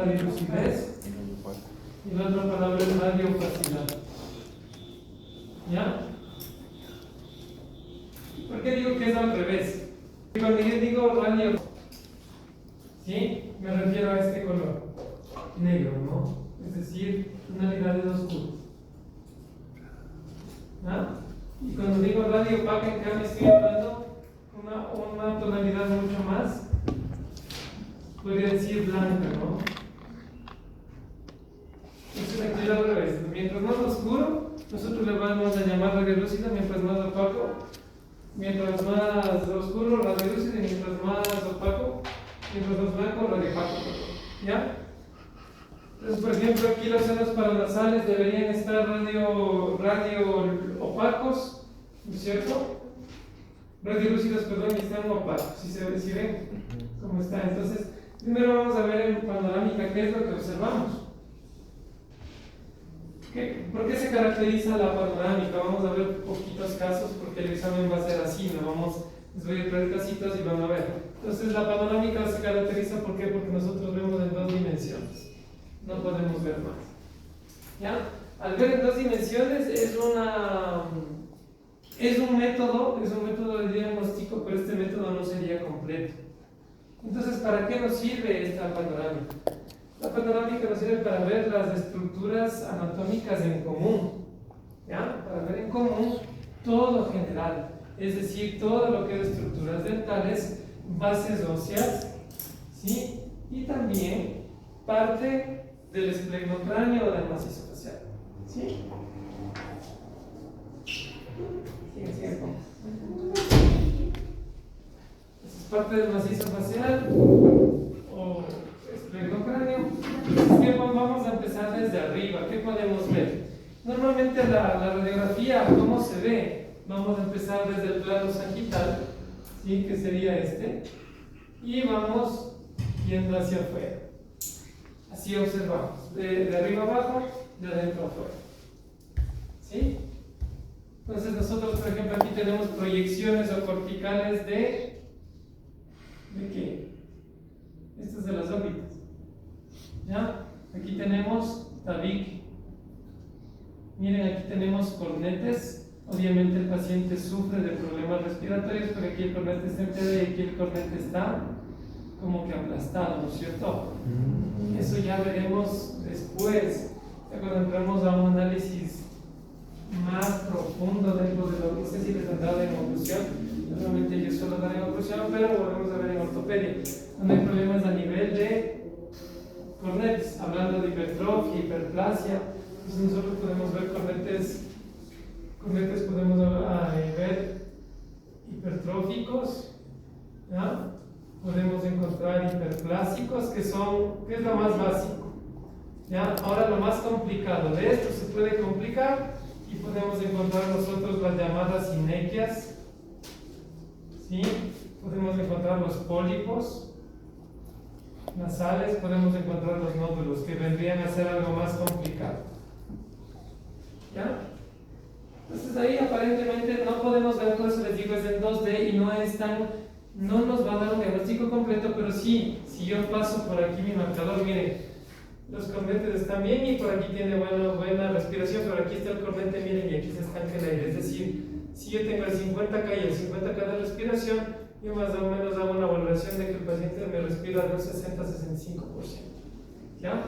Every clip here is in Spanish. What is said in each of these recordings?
radiolucidez y la otra palabra es radiopacidad. ¿Ya? ¿Por qué digo que es al revés? Cuando yo digo radio, ¿sí? Me refiero a este color negro, ¿no? Es decir, tonalidades oscuras. ¿Ah? Y cuando digo radio opaca, en cambio estoy hablando una tonalidad mucho más, podría decir blanca, ¿no? Entonces aquí es al revés. Mientras más oscuro, nosotros le vamos a llamar radiolúcida, mientras más opaco, mientras más oscuro, radiolúcido, y mientras más opaco, mientras más blanco, radiopaco. ¿Ya? Entonces, por ejemplo, aquí los senos paranasales deberían estar radio opacos, ¿no es cierto? Radiolúcidos, perdón, y están opacos. ¿Sí ven cómo está? Entonces, primero vamos a ver en panorámica qué es lo que observamos. ¿Por qué se caracteriza la panorámica? Vamos a ver poquitos casos porque el examen va a ser así, ¿no? Les voy a traer casitos y van a ver. Entonces, la panorámica se caracteriza ¿por qué? Porque nosotros vemos en dos dimensiones. No podemos ver más. ¿Ya? Al ver en dos dimensiones es un método de diagnóstico, pero este método no sería completo. Entonces, ¿para qué nos sirve esta panorámica? La panorámica nos sirve para ver las estructuras anatómicas en común, ¿ya? Para ver en común todo general, es decir, todo lo que es estructuras dentales, bases óseas, ¿sí? Y también parte del esplenoncráneo o del macizo facial, ¿sí? Sigue. Esa es parte del macizo facial o esplenoncráneo. Entonces, vamos a empezar desde arriba. ¿Qué podemos ver? Normalmente la radiografía, ¿cómo se ve? Vamos a empezar desde el plano sagital, ¿sí? Que sería este, y vamos yendo hacia afuera. Así observamos, de arriba abajo, de adentro afuera. ¿Sí? Entonces nosotros, por ejemplo, aquí tenemos proyecciones o corticales ¿de qué? Estas de las órbitas. ¿Ya? Aquí tenemos tabique. Miren, aquí tenemos cornetes. Obviamente el paciente sufre de problemas respiratorios, pero aquí el cornete está entero y aquí el cornete está como que aplastado, ¿no es cierto? Eso ya veremos después, cuando entramos a un análisis más profundo dentro de lo que no sé si les han dado en oclusión. Normalmente yo suelo dar en oclusión, pero volvemos a ver en ortopedia, donde hay problemas a nivel de cornetes, hablando de hipertrofia, hiperplasia. Entonces nosotros podemos ver cornetes podemos ver hipertróficos, ¿ya? Podemos encontrar hiperplásicos, que es lo más básico, ¿ya? Ahora lo más complicado de esto se puede complicar y podemos encontrar nosotros las llamadas sinequias, ¿sí? Podemos encontrar los pólipos nasales, podemos encontrar los nódulos, que vendrían a ser algo más complicado, ¿ya? Entonces ahí aparentemente no podemos ver, por eso les digo es en 2D y no nos va a dar un diagnóstico completo, pero sí, si yo paso por aquí mi marcador, miren, los cornetes están bien y por aquí tiene buena respiración, pero aquí está el cornete, miren, y aquí se estanca el aire, es decir, si yo tengo el 50K y el 50K de respiración, yo más o menos hago una valoración de que el paciente me respira de un 60-65%, ¿ya?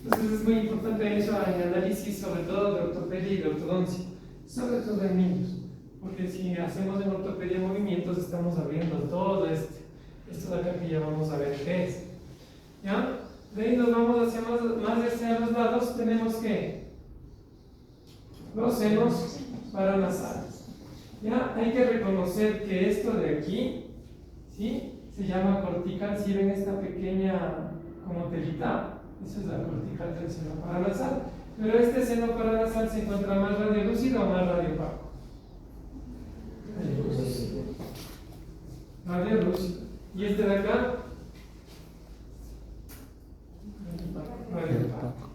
Entonces es muy importante eso en análisis, sobre todo de ortopedia y de ortodoncia, sobre todo en niños, porque si hacemos en ortopedia movimientos estamos abriendo todo esto de acá que ya vamos a ver qué es, ¿ya? De ahí nos vamos hacia más hacia los lados, tenemos que los senos paranasales, ¿ya? Hay que reconocer que esto de aquí, ¿sí? Se llama cortical. Si ven esta pequeña como telita, eso es la cortical del seno paranasal. Pero este seno paranasal se encuentra más radiolúcido o más radiopaco. Radiolúcido. Y este de acá, radiopaco.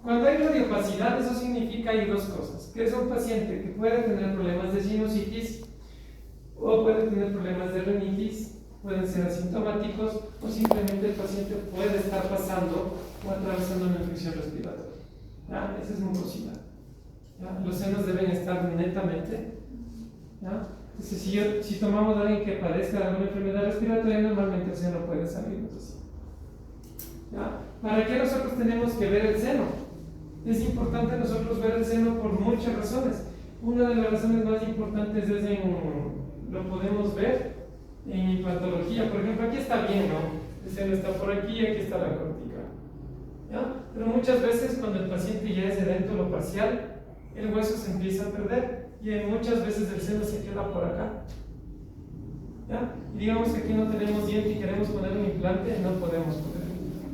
Cuando hay radiopacidad, eso significa hay dos cosas: que es un paciente que puede tener problemas de sinusitis o puede tener problemas de rinitis, pueden ser asintomáticos o simplemente el paciente puede estar pasando o atravesando una infección respiratoria. ¿Ya? Esa es mucosidad. ¿Ya? Los senos deben estar netamente. ¿Ya? Entonces, si tomamos a alguien que padezca de alguna enfermedad respiratoria, normalmente el seno puede salirnos así. ¿Ya? ¿Para qué nosotros tenemos que ver el seno? Es importante nosotros ver el seno por muchas razones. Una de las razones más importantes es lo podemos ver en implantología. Por ejemplo, aquí está bien, ¿no? El seno está por aquí y aquí está la cortica. ¿Ya? Pero muchas veces cuando el paciente ya es edéntolo parcial, el hueso se empieza a perder y muchas veces el seno se queda por acá. ¿Ya? Y digamos que aquí no tenemos diente y queremos poner un implante, no podemos poner un implante.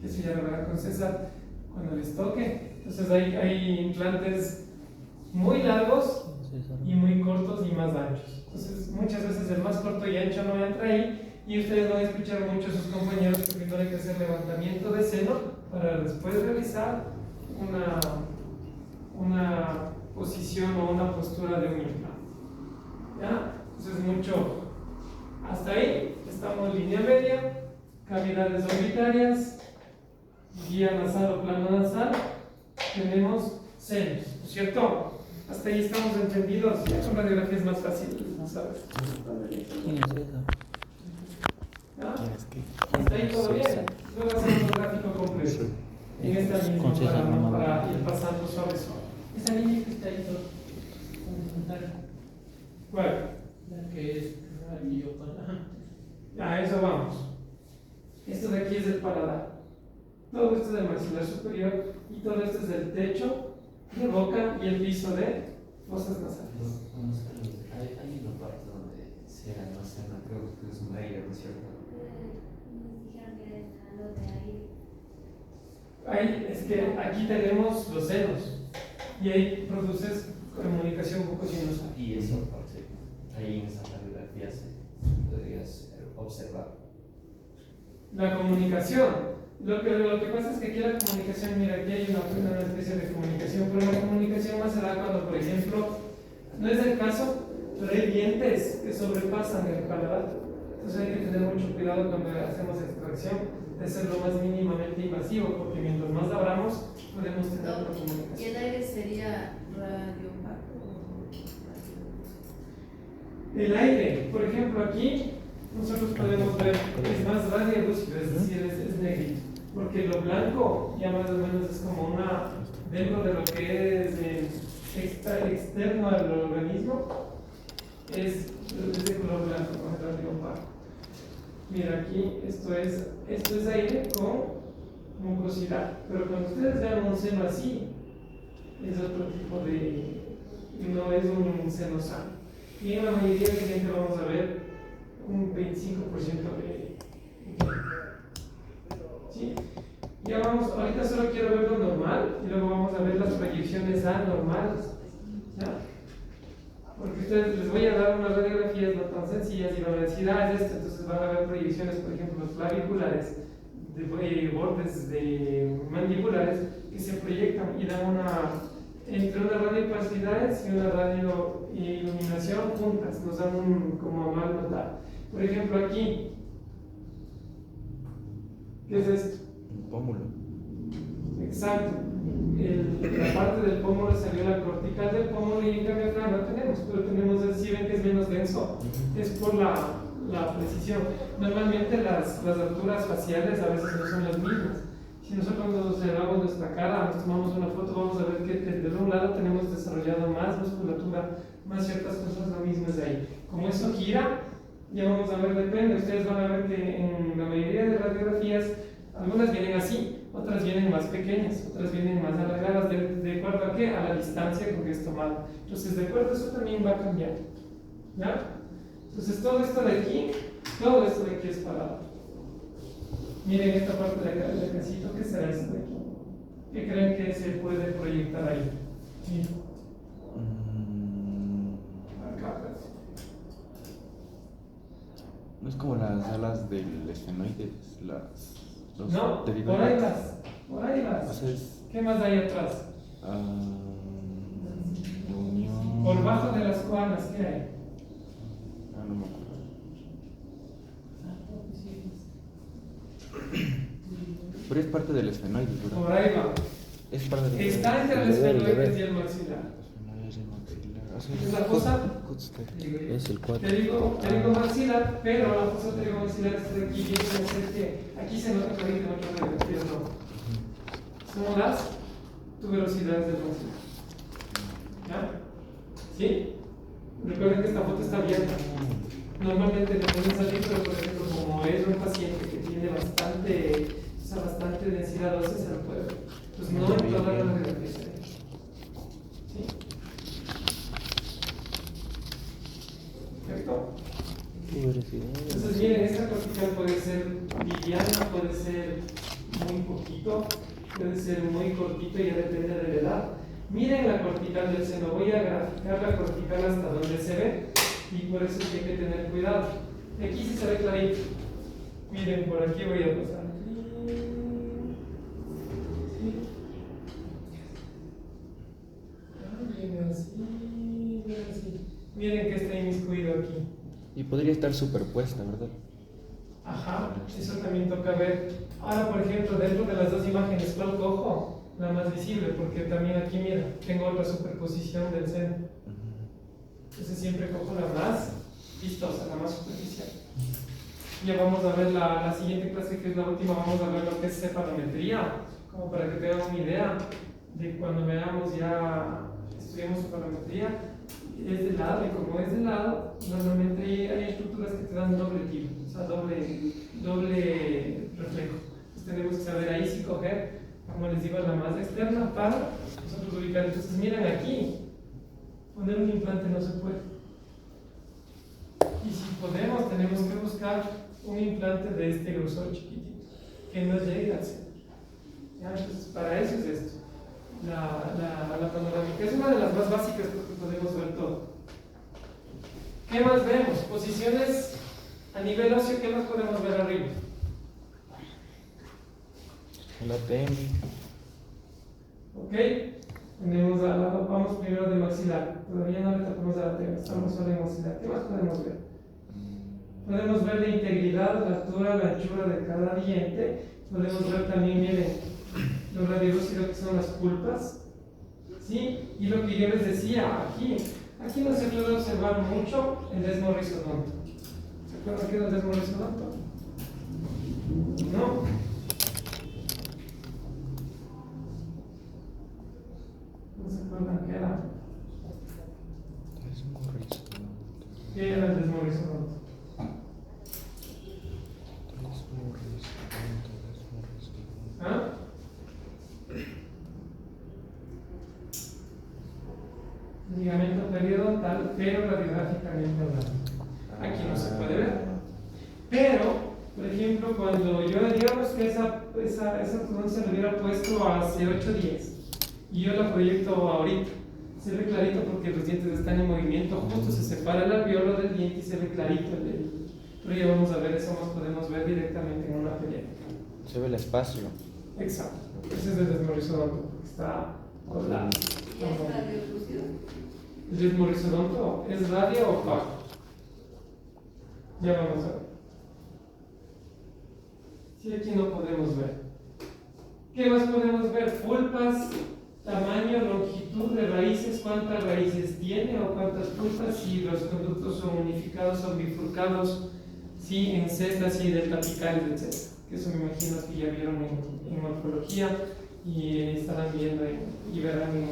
Eso ya lo verá con César cuando les toque. Entonces hay implantes muy largos y muy cortos y más anchos. Entonces muchas veces el más corto y ancho no entra ahí y ustedes van a escuchar mucho a sus compañeros que primero hay que hacer levantamiento de seno para después realizar una posición o una postura de un implante. ¿Ya? Entonces mucho. Hasta ahí estamos en línea media, cavidades orbitarias, guía nasal o plano nasal, tenemos senos, ¿no es cierto? Hasta ahí estamos entendidos. Ya con radiografía es más fácil, ¿sabes? ¿Quién es eso? ¿Ya? ¿Quién Hasta ahí es todo bien. César? Luego hacemos un gráfico completo. En esta misma Con César no para me ir pasando suave suave. Esa línea que está ahí horizontal, ¿Cuál? la que es radio para. A eso vamos. Esto de aquí es el paladar. Todo esto es del maxilar superior y todo esto es del techo de boca y el piso de fosas nasales. Hay una parte donde se almacena, creo que es un aire, ¿no es cierto? Nos dijeron que era algo de aire. Ahí es que aquí tenemos los senos y ahí produces comunicación bucosinusal. Y esa parte, ahí en esa radiografía se podrías observar. La comunicación. Lo que pasa es que aquí la comunicación, mira, aquí hay una especie de comunicación, pero la comunicación más se da cuando, por ejemplo, no es el caso, pero hay dientes que sobrepasan el paladar. Entonces hay que tener mucho cuidado cuando hacemos extracción, de ser lo más mínimamente invasivo, porque mientras más abramos, podemos tener la ¿Y el comunicación. aire sería radiopaco o El aire, por ejemplo, aquí nosotros podemos ver que es más radiolúcido, es decir, es negrito, porque lo blanco ya más o menos es como dentro de lo que es externo al organismo, es de color blanco, con el radiopaco. Mira, aquí esto es aire con mucosidad, pero cuando ustedes vean un seno así, es otro tipo no es un seno sano. Y en la mayoría de gente vamos a ver un 25% de. ¿Sí? Ya vamos, ahorita solo quiero ver lo normal y luego vamos a ver las proyecciones anormales. ¿Ya? Porque ustedes les voy a dar unas radiografías no tan sencillas y van a decir, es esto, entonces van a ver proyecciones, por ejemplo, claviculares, de bordes de mandibulares que se proyectan y dan entre una radiopacidades y una radioiluminación juntas, nos dan como mal notar. Por ejemplo, aquí, ¿qué es esto? Un pómulo. Exacto. La parte del pómulo salió la cortical del pómulo y en cambio acá no tenemos, pero tenemos, si ven que es menos denso, es por la precisión. Normalmente las alturas faciales a veces no son las mismas. Si nosotros nos observamos nuestra cara, nos tomamos una foto, vamos a ver que de un lado tenemos desarrollado más musculatura, más ciertas cosas, lo mismo es ahí. Como eso gira, ya vamos a ver, depende. Ustedes van a ver que en la mayoría de radiografías, algunas vienen así, otras vienen más pequeñas, otras vienen más alargadas, de acuerdo a qué? A la distancia con que es tomado. Entonces, de acuerdo a eso también va cambiando. ¿Ya? Entonces, todo esto de aquí es parado. Miren esta parte de acá del casito, ¿qué será esto de aquí? ¿Qué creen que se puede proyectar ahí? Sí. Acá, pues. No es como las alas del esfenoides, los No, pterigoides. por ahí O vas. sea, es ¿Qué más hay atrás? unión. Por bajo de las coanas, ¿qué hay? No me acuerdo. Pero es parte del esfenoides, Por ¿verdad? ahí va. Es parte del Está entre el esfenoides y el maxilar. esfenoides y maxilar. ¿Es la fosa? Es el 4. Te digo maxilar, pero la fosa pterigomaxilar está aquí. Viene a ser que aquí se nota clarito en otras radiografías no. Son las tuberosidades del maxilar. ¿Ya? ¿Sí? Recuerden que esta foto está abierta. Normalmente le pueden salir, pero por ejemplo, como es un paciente que tiene bastante densidad ósea, se lo puede ver. Pues no en todas las radiografías se ve. ¿Sí? ¿Perfecto? Entonces, miren, esta cortical puede ser liviana, puede ser muy poquito, puede ser muy cortito, ya depende de la edad. Miren la cortical del seno, voy a graficar la cortical hasta donde se ve y por eso hay que tener cuidado. Aquí sí se ve clarito. Miren, por aquí voy a pasar. ¿Sí? Miren así, miren así. Miren que está inmiscuido aquí. Y podría estar superpuesta, ¿verdad? Ajá, eso también toca ver. Ahora, por ejemplo, dentro de las dos imágenes, ¿cuál cojo? La más visible, porque también aquí, mira, tengo otra superposición del seno. Entonces siempre cojo la más vistosa, la más superficial. Ya vamos a ver la siguiente clase, que es la última, vamos a ver lo que es cefalometría, como para que tengan una idea de cuando veamos ya, estudiamos cefalometría, es de lado, y como es de lado, normalmente hay estructuras que te dan doble tiro, o sea, doble reflejo. Entonces tenemos que saber ahí si coger, como les digo, la más externa para nosotros ubicar. Entonces miren aquí, poner un implante no se puede. Y si podemos, tenemos que buscar un implante de este grosor chiquitito, que no llegue al centro. ¿Ya? Entonces, para eso es esto. La panorámica es una de las más básicas porque podemos ver todo. ¿Qué más vemos? Posiciones a nivel óseo, ¿qué más podemos ver arriba? La TM. Ok, tenemos vamos primero de maxilar. Todavía no le tocamos a la tema, estamos solo en maxilar. ¿Qué más podemos ver? Podemos ver la integridad, la altura, la anchura de cada diente. Podemos ver también, miren, los radiolúcidos que son las pulpas. ¿Sí? Y lo que yo les decía, aquí no se puede observar mucho el desmorrizodonto. ¿Se acuerdan qué es el desmorrizodonto? ¿No? ¿No se acuerdan qué era? ¿Qué era el desmorrizodonto? ¿Ah? Ligamento periodontal, pero radiográficamente hablando. Aquí no se puede ver. Pero, por ejemplo, cuando yo digamos que esa ortodoncia lo hubiera puesto hace 8 días y yo la proyecto ahorita, se ve clarito porque los dientes están en movimiento, justo se separa el alveolo del diente y se ve clarito el dedo. Pero ya vamos a ver, eso nos podemos ver directamente en una película. Se ve el espacio. Exacto, ese es el desmorrizodonto, está doblado. ¿Y es radiolúcido? El desmorrizodonto es radio opaco. Ya vamos a ver. Si aquí no podemos ver. ¿Qué más podemos ver? Pulpas, tamaño, longitud de raíces, cuántas raíces tiene o cuántas pulpas, si los conductos son unificados, son bifurcados, si en setas y deltapicales, etc. Que eso me imagino que ya vieron en morfología y estarán viendo y verán en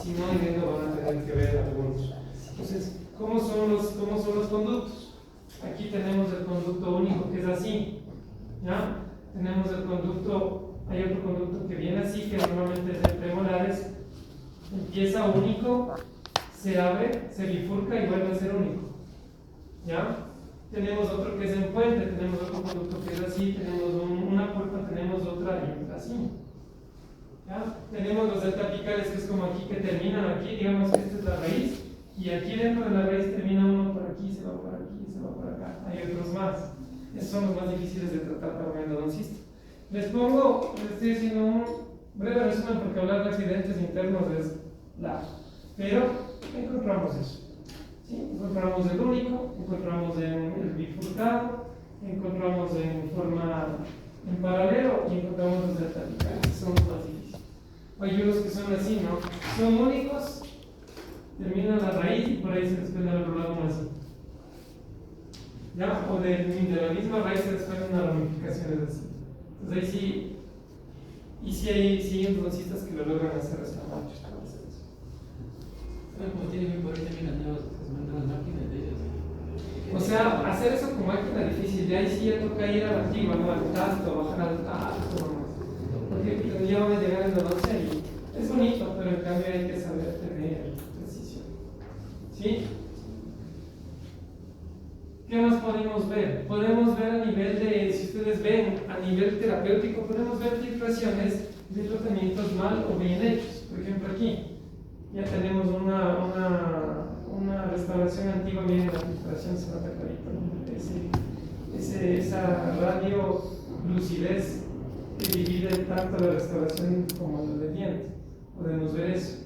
si no en endo van a tener que ver algunos. Entonces, ¿cómo son los conductos? Aquí tenemos el conducto único que es así, ¿ya? Tenemos el conducto, hay otro conducto que viene así, que normalmente es de premolares, empieza único, se abre, se bifurca y vuelve a ser único, ¿ya? Tenemos otro que es en puente, tenemos otro conducto que es así, tenemos una pulpa, tenemos otra y así. ¿Ya? Tenemos los deltapicales, que es como aquí, que terminan aquí, digamos que esta es la raíz, y aquí dentro de la raíz termina uno por aquí, se va por aquí, se va por acá. Hay otros más. Esos son los más difíciles de tratar para un endodoncista. Les estoy haciendo un breve resumen porque hablar de accidentes internos es largo. Pero encontramos eso. ¿Sí? Encontramos el único, encontramos el bifurcado, encontramos en forma en paralelo y encontramos los verticales, son los más difíciles. Hay unos que son así, ¿no? Son únicos, terminan la raíz y por ahí se desprende el otro lado como así. ¿Ya? O de la misma raíz se desprenden unas ramificaciones así. Entonces ahí sí, y sí hay endodoncistas que lo logran hacer hasta machos para hacer eso. Como tienen por ahí también las máquinas de ellos. O sea, hacer eso con máquina difícil, de ahí sí ya toca ir a la antigua, ¿no? Al tasto, bajar al tasto, nomás. Porque ya van a llegar en la noche y es bonito, pero en cambio hay que saber tener precisión. ¿Sí? ¿Qué más podemos ver? Podemos ver a nivel de, si ustedes ven, a nivel terapéutico, podemos ver filtraciones de tratamientos mal o bien hechos. Por ejemplo, aquí ya tenemos una restauración antigua, miren la filtración, se nota clarito, ¿no? Esa radio lucidez que divide tanto la restauración como la de diente. Podemos ver eso.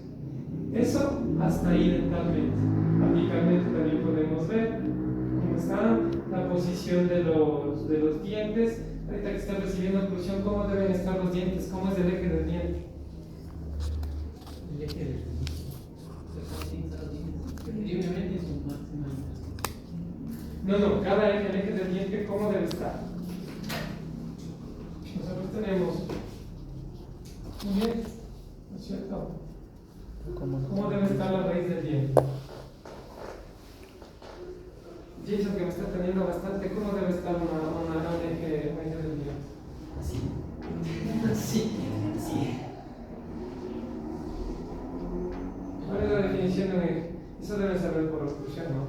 Eso hasta ahí dentalmente. Apicalmente también podemos ver cómo está la posición de los dientes. Ahorita que están recibiendo oclusión, cómo deben estar los dientes, cómo es el eje del diente. El eje de preferiblemente su máxima. No, cada eje, el eje del diente, ¿cómo debe estar? Nosotros tenemos un diente, ¿no es cierto? ¿Cómo debe estar la raíz del diente? Jason, que me está teniendo bastante, ¿cómo debe estar un eje del diente? Así. Así. ¿Cuál es la definición de un eje? Eso debe saber por oclusión, ¿no?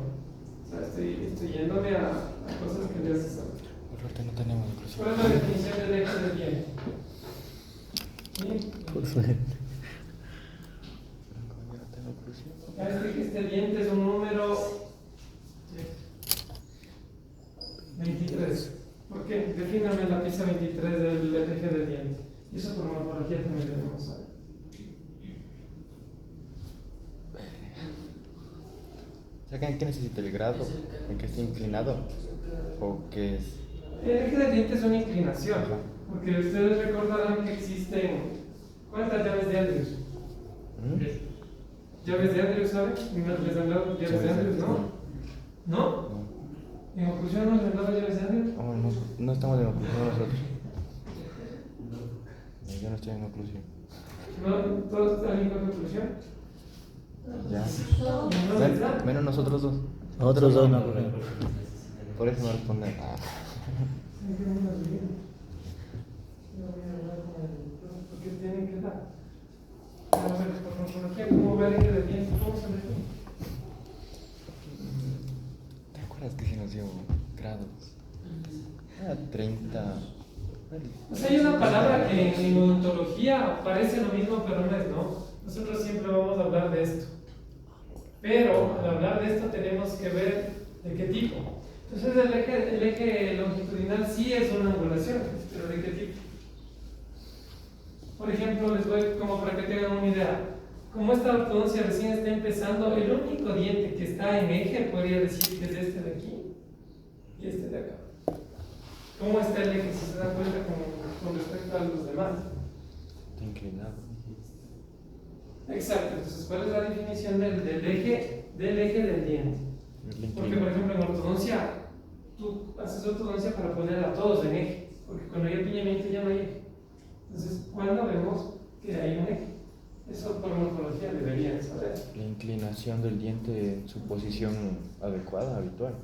O sea, estoy yéndome a cosas que debes saber. Por suerte no tenemos oclusión. ¿Cuál es la definición del eje del diente? ¿Sí? Por suerte. Yo no tengo oclusión. Este diente es un número 23. ¿Por qué? Defíname la pieza 23 del eje del diente. Y eso por morfología también debemos saber. O sea, ¿qué necesita el grado? ¿En que esté inclinado? ¿O que es...? El eje del diente es una inclinación. Porque ustedes recordarán que existen... ¿Cuántas llaves de Andrews? ¿Llaves de Andrews, saben? ¿Les han hablado llaves de Andrews, no? ¿No? ¿En oclusión no les han hablado llaves de Andrews? Oh, no estamos en oclusión nosotros. Yo no estoy en oclusión. ¿No? ¿Todos están en oclusión? Ya. ¿No les da? Menos nosotros dos. Nosotros dos no. Por eso no responden. Porque tienen que dar. A ver, por morfología, ¿cómo va el eje del diente? ¿Cómo se define? ¿Te acuerdas que sí nos dio grados? 30. O sea, hay una palabra que en odontología parece lo mismo, pero no es, ¿no? Nosotros siempre vamos a hablar de esto. Pero al hablar de esto tenemos que ver de qué tipo. Entonces el eje longitudinal sí es una angulación, pero ¿de qué tipo? Por ejemplo, les doy como para que tengan una idea. Como esta ortodoncia recién está empezando, el único diente que está en eje podría decir que es este de aquí y este de acá. ¿Cómo está el eje? Si se dan cuenta con respecto a los demás. Está inclinado. Exacto, entonces ¿cuál es la definición del eje del diente? Porque por ejemplo en ortodoncia, tú haces ortodoncia para poner a todos en eje, porque cuando hay apiñamiento ya no hay eje. Entonces, ¿cuándo vemos que hay un eje? Eso por morfología deberían saber. La inclinación del diente en su posición adecuada, habitual.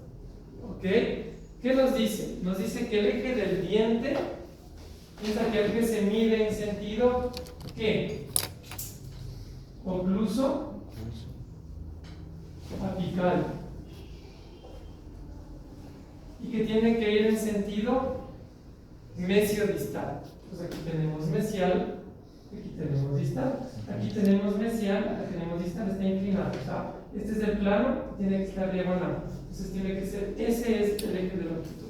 ¿Ok? ¿Qué nos dice? Nos dice que el eje del diente es aquel que se mide en sentido ¿qué? Ocluso apical. Y que tiene que ir en sentido mesiodistal. Pues aquí tenemos mesial, aquí tenemos distal. Aquí tenemos mesial, aquí tenemos distal, está inclinado. O sea, este es el plano, tiene que estar diagonal. Entonces tiene que ser, ese es el eje de longitud.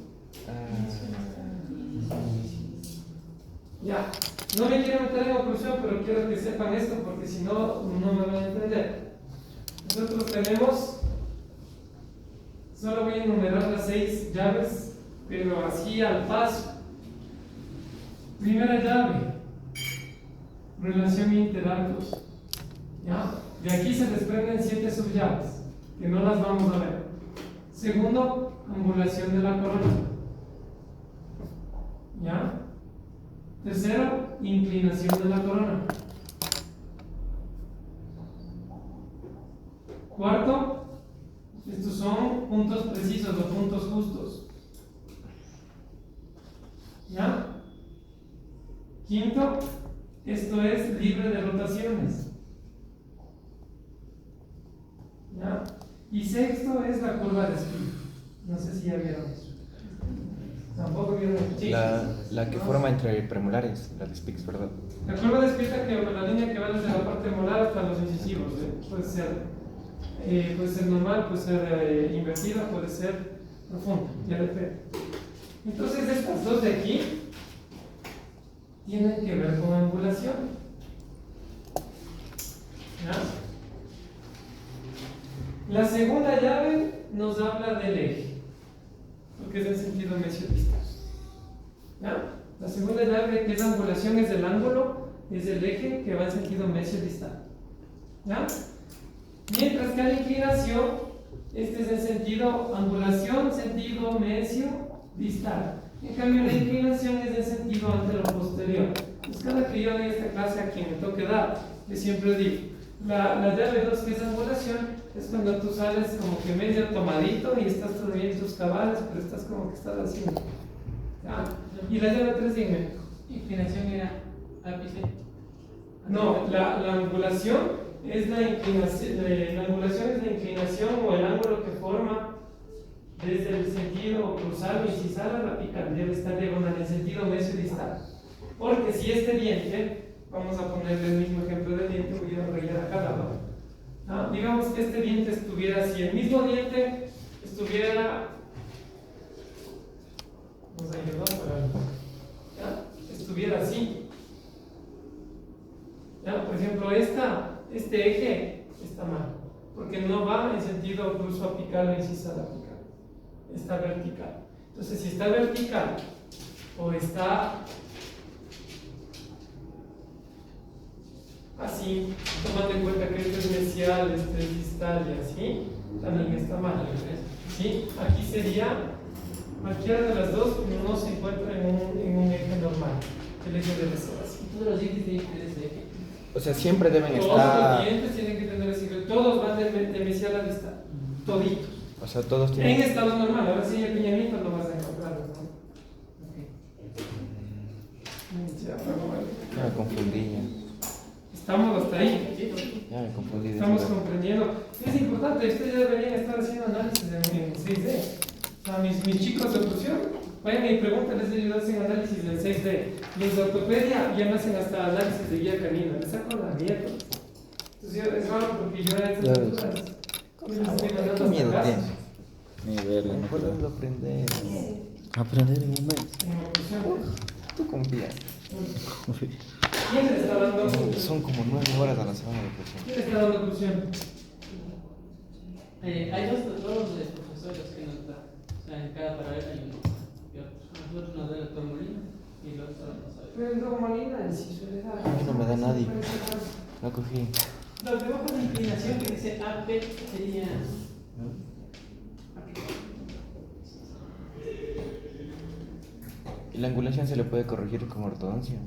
Ya, no me quiero meter en oclusión, pero quiero que sepan esto porque si no, no me van a entender. Nosotros tenemos, solo voy a enumerar las 6 llaves, pero así al paso. Primera llave, relación interarcos. ¿Ya? De aquí se desprenden 7 subllaves, que no las vamos a ver. Segundo, angulación de la corona. ¿Ya? Tercero, inclinación de la corona. Cuarto, estos son puntos precisos o puntos justos. ¿Ya? Quinto, esto es libre de rotaciones. ¿Ya? Y sexto es la curva de Spin. No sé si ya vieron eso. Tampoco vieron el La que forma entre premolares, la de Spix, ¿verdad? La curva de Spin es la línea que va desde la parte molar hasta los incisivos. Puede ser normal, puede ser invertida, puede ser profunda. Ya depende. Entonces estas dos de aquí tienen que ver con angulación. ¿Ya? La segunda llave nos habla del eje, porque es en sentido mesio-distal. ¿Ya? La segunda llave, que es angulación, es el ángulo, es el eje que va en sentido mesio-distal. ¿Ya? Mientras que la inclinación, este es en sentido angulación, sentido mesio-distal. En cambio, la inclinación es en sentido antero-posterior. Pues cada que yo en esta clase a quien me toque dar, yo siempre digo, la llave 2, que es angulación, es cuando tú sales como que medio tomadito y estás todavía en tus cabales, pero estás como que estás haciendo. ¿Ya? Y la llave 3, dime. Inclinación era ápice. No, la angulación es la inclinación, la angulación es la inclinación o el ángulo que forma desde el sentido cruzado y incisal a la apical, debe estar diagonal en sentido mesio-distal. Porque si este diente, vamos a ponerle el mismo ejemplo del diente, voy a rayar acá lado. Digamos que este diente estuviera así, el mismo diente estuviera, nos ayudó para, ¿ya? Estuviera así. ¿Ya? Por ejemplo, este eje está mal, porque no va en sentido cruzo apical o incisal apical, está vertical. Entonces, si está vertical o está así, tomando en cuenta que este es mesial, este es distal y así, también está mal. ¿Sí? Aquí sería, cualquiera de las dos no se encuentra en un eje normal. El eje debe ser así. Todos los dientes tienen que tener ese eje. O sea, siempre deben Todos estar. los dientes tienen que tener ese eje. Todos van de mesial a distal. Toditos. O sea, todos En tienen. estado normal. Ahora sí, el piñamito no vas a encontrar, ¿no? Ya, pero bueno. Ya me confundí ya. Estamos hasta ahí. Ya me confundí. de Estamos verdad. comprendiendo. Es importante, ustedes ya deberían estar haciendo análisis en 6D. O sea, mis chicos de oclusión, vayan y pregúntenles, ellos hacen análisis en 6D. Los de ortopedia ya me hacen hasta análisis de guía canina. Les saco la mierda. Entonces es raro porque yo a estas alturas, yo les estoy mandando ¿Qué hasta miedo casos. tienes? Ni verga, no Mejor puedo. debo aprender. Aprender en un mes. En oclusión. Tú confías. ¿Quién le está dando oclusión? Son como 9 horas a la semana de presión. ¿Quién le está dando oclusión? Hay dos profesores que nos dan. O sea, en cada paralela hay uno y otro. Nosotros nos da el doctor Molina y el otro no sabe. Pero el doctor Molina, en sí suele dar. A mí no me da nadie. No cogí. Lo que bajo de inclinación que dice AP sería. ¿Y la angulación se le puede corregir con ortodoncia?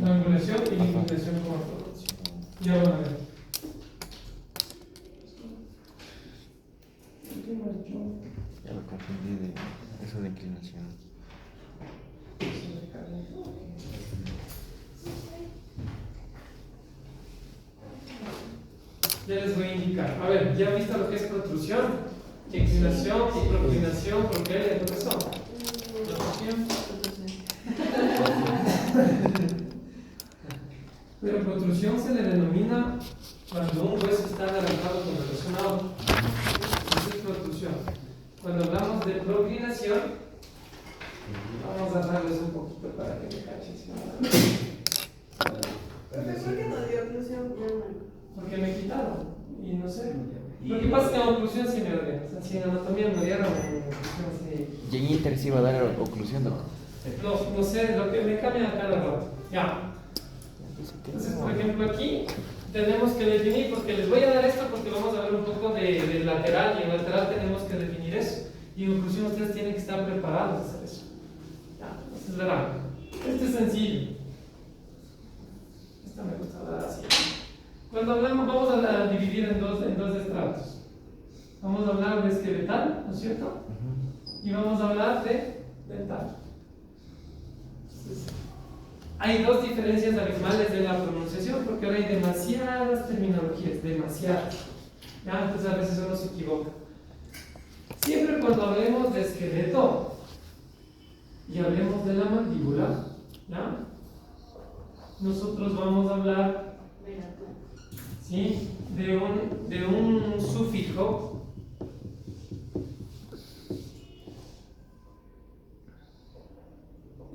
La angulación y la inclinación con ortodoncia. Ya van a ver. Ya me confundí de eso de inclinación. Ya les voy a indicar. A ver, ¿ya han visto lo que es protrusión? Inclinación, proclinación, progeria, todo eso. Pero protrusión se le denomina cuando un hueso está adelantado con relación a otro. Eso es protrusión. Cuando hablamos de proclinación, vamos a darles un poquito para que me cachen. ¿Por qué no dio oclusión? Porque me quitaron. Y no sé. Lo que pasa es que en oclusión sí me orden. O sea, si en anatomía me dieron, en oclusión sí. Y en Inter sí va a dar oclusión, doctor. No sé, lo que me cambia cada rato. Ya. Entonces, por ejemplo, aquí tenemos que definir, porque les voy a dar esto porque vamos a ver un poco de lateral, y en lateral tenemos que definir eso. Y en conclusión ustedes tienen que estar preparados a hacer eso. Ya, entonces verán. Este es sencillo. Esta me gusta hablar así. Cuando hablamos, vamos a dividir en dos estratos. Vamos a hablar de esqueletal, ¿no es cierto? Y vamos a hablar de dental. Entonces, hay dos diferencias abismales de la pronunciación porque ahora hay demasiadas terminologías, demasiadas. ¿Ya? Entonces a veces uno se equivoca. Siempre cuando hablemos de esqueleto y hablemos de la mandíbula, ¿ya? Nosotros vamos a hablar, ¿sí?, de un sufijo.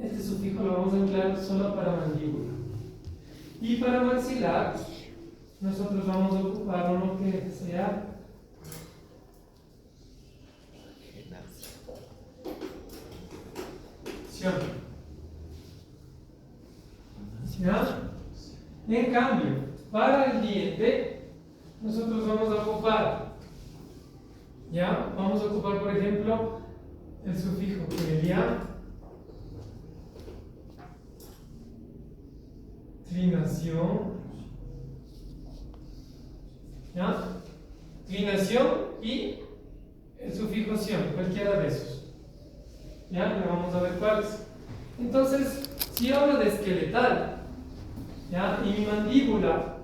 Este sufijo lo vamos a emplear solo para mandíbula. Y para maxilar, nosotros vamos a ocupar uno que sea ¿ya? En cambio, para el diente, nosotros vamos a ocupar, ¿ya? Vamos a ocupar, por ejemplo, el sufijo pelia, trinación, ¿ya? Trinación y el sufijo ción, cualquiera de esos. ¿Ya? Ya vamos a ver cuáles. Entonces, si hablo de esqueletal, ¿ya?, y mi mandíbula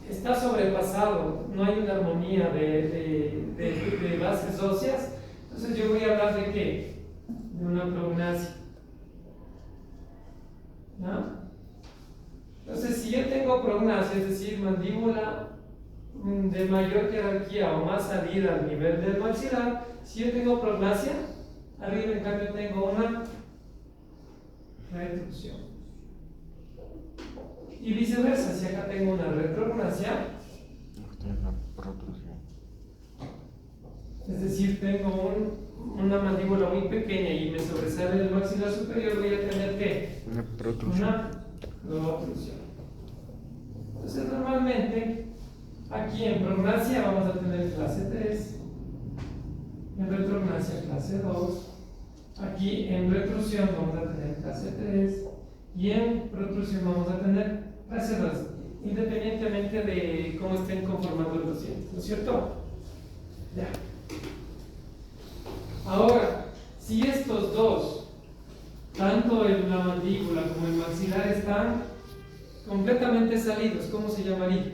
está sobrepasado, no hay una armonía de bases óseas, entonces yo voy a hablar de ¿qué? De una prognasia. ¿Ya? Entonces, si yo tengo prognasia, es decir, mandíbula de mayor jerarquía o más salida al nivel del maxilar, si yo tengo prognasia, arriba en cambio tengo una retrucción. Y viceversa, si acá tengo una retrognasia, es decir, tengo una mandíbula muy pequeña y me sobresale el maxilar superior, voy a tener ¿qué? Una protrusión. Entonces, normalmente, aquí en prognasia vamos a tener clase 3, en retrognasia clase 2, aquí en retrusión vamos a tener clase 3 y en protrusión vamos a tener clase 2, independientemente de cómo estén conformados los dientes, ¿no es cierto? Ya. Ahora, si estos dos, tanto la mandíbula como el maxilar, están completamente salidos, ¿cómo se llamaría?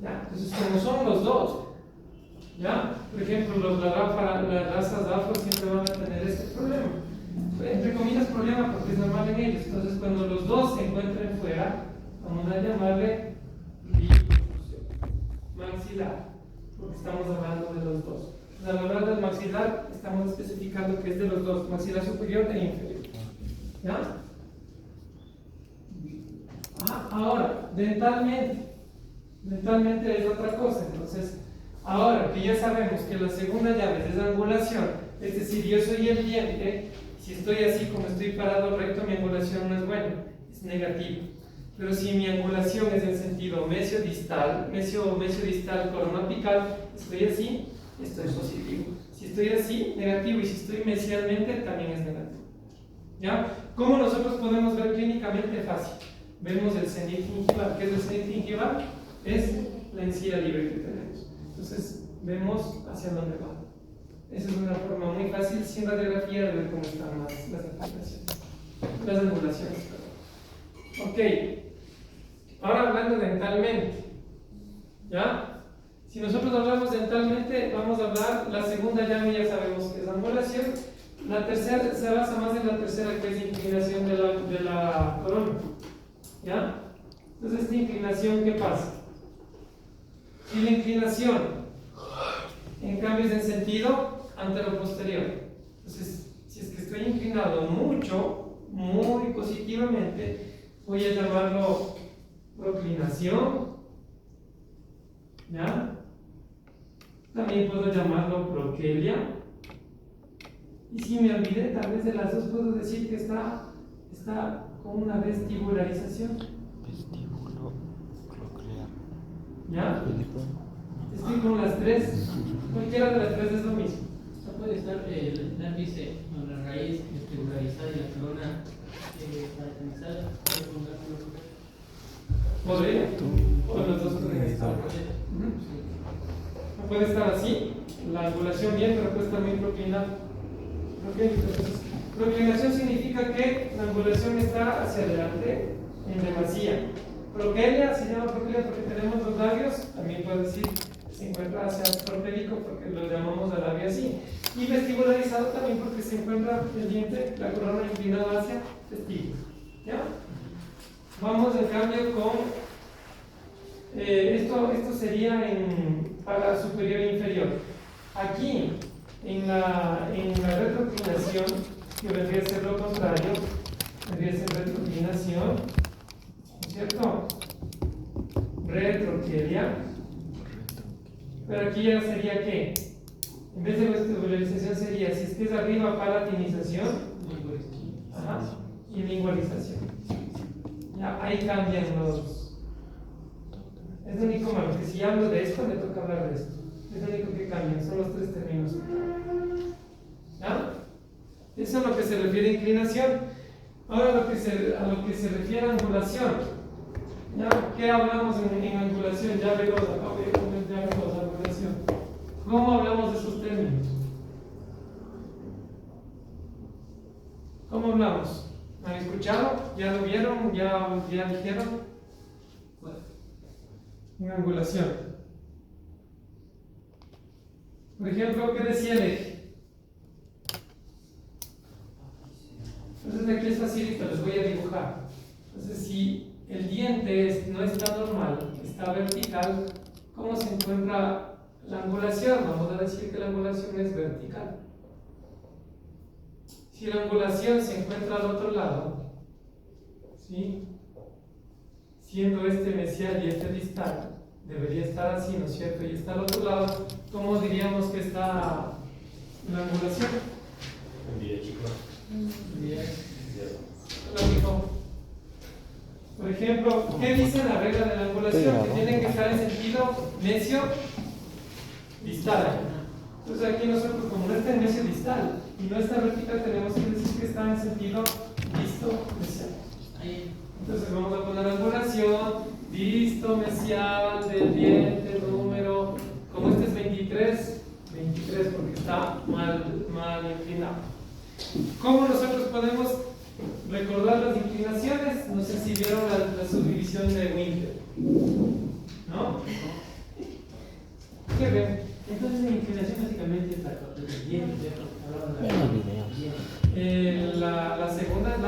Ya, entonces como son los dos, ¿ya? Por ejemplo, las razas afro siempre van a tener este problema, entre comillas problema porque es normal en ellos. Entonces cuando los dos se encuentren fuera, vamos a llamarle maxilar, porque estamos hablando de los dos. Al hablar del maxilar estamos especificando que es de los dos, maxilar superior e inferior, ¿ya? Ahora, dentalmente es otra cosa. Entonces, ahora que ya sabemos que la segunda llave es angulación, es decir, yo soy el diente, si estoy así como estoy parado recto, mi angulación no es buena, es negativa. Pero si mi angulación es en sentido mesio-distal corona apical, estoy así, estoy positivo. Si estoy así, negativo, y si estoy mesialmente, también es negativo. ¿Ya? ¿Cómo nosotros podemos ver clínicamente? Fácil. Vemos el cenit gingival. ¿Qué es el cenit gingival? Es la encía libre que tenemos. Entonces, vemos hacia dónde va. Esa es una forma muy fácil, sin radiografía, de ver cómo están las angulaciones. Las angulaciones, perdón. Ok. Ahora hablando dentalmente. ¿Ya? Si nosotros hablamos dentalmente, vamos a hablar, la segunda llave ya sabemos que es angulación. La tercera se basa más en la tercera, que es inclinación de la corona. ¿Ya? Entonces, esta inclinación, ¿qué pasa? Si la inclinación, en cambio, es en sentido antero-posterior. Entonces, si es que estoy inclinado mucho, muy positivamente, voy a llamarlo proclinación. ¿Ya? También puedo llamarlo proquelia. Y si me olvidé, tal vez de las dos puedo decir que está con una vestibularización. Vestíbulo coclear. ¿Ya? Estoy con las tres. Cualquiera de las tres es lo mismo. O sea, puede estar el lápice con la raíz vestibularizada y la corona palatinizada. ¿Podría? O los dos pueden estar. No puede estar así, la angulación bien, pero puede estar muy proclinada. ¿Ok? Entonces, proclinación significa que la angulación está hacia adelante en demasía. Prokelia se llama prokelia porque tenemos los labios, también puede decir se encuentra hacia propélico porque lo llamamos al labio así. Y vestibularizado también porque se encuentra el diente, la corona inclinada hacia vestíbulo. ¿Ya? Vamos en cambio con esto sería en para superior e inferior. Aquí en la retroclinación, que vendría a ser lo contrario, vendría a ser retroclinación, ¿no es cierto? Retroquelia. Pero aquí ya sería ¿qué? En vez de vestibularización sería, si es que es arriba, palatinización. Ajá, y lingualización. Ya, ahí cambian los. Es lo único malo, que si hablo de esto, me toca hablar de esto. Es lo único que cambia, son los tres términos. ¿Ya? Eso es a lo que se refiere a inclinación. Ahora a lo que se refiere a angulación. ¿Ya? ¿Qué hablamos en angulación? Ya veloz, angulación. ¿Cómo hablamos de esos términos? ¿Cómo hablamos? ¿Han escuchado? ¿Ya lo vieron? ¿Ya dijeron? Una angulación. Por ejemplo, ¿qué decía el eje? Entonces aquí es facilito, les voy a dibujar. Entonces si el diente no está normal, está vertical, ¿cómo se encuentra la angulación? Vamos a decir que la angulación es vertical. Si la angulación se encuentra al otro lado, ¿sí? Siendo este mesial y este distal, debería estar así, ¿no es cierto? Y está al otro lado, ¿cómo diríamos que está la angulación? Lógico. Por ejemplo, ¿qué dice la regla de la angulación? Que tienen que estar en sentido mesio distal. Entonces aquí nosotros, como no está en mesio distal y no está vertical, tenemos que decir que está en sentido disto mesial. Entonces vamos a poner angulación disto mesial del diente número, como este es 23 porque está mal inclinado. ¿Cómo nosotros podemos recordar las inclinaciones? No sé si vieron la subdivisión de Winter, ¿no? ¿Qué ven? Entonces la inclinación básicamente es la diente, la segunda es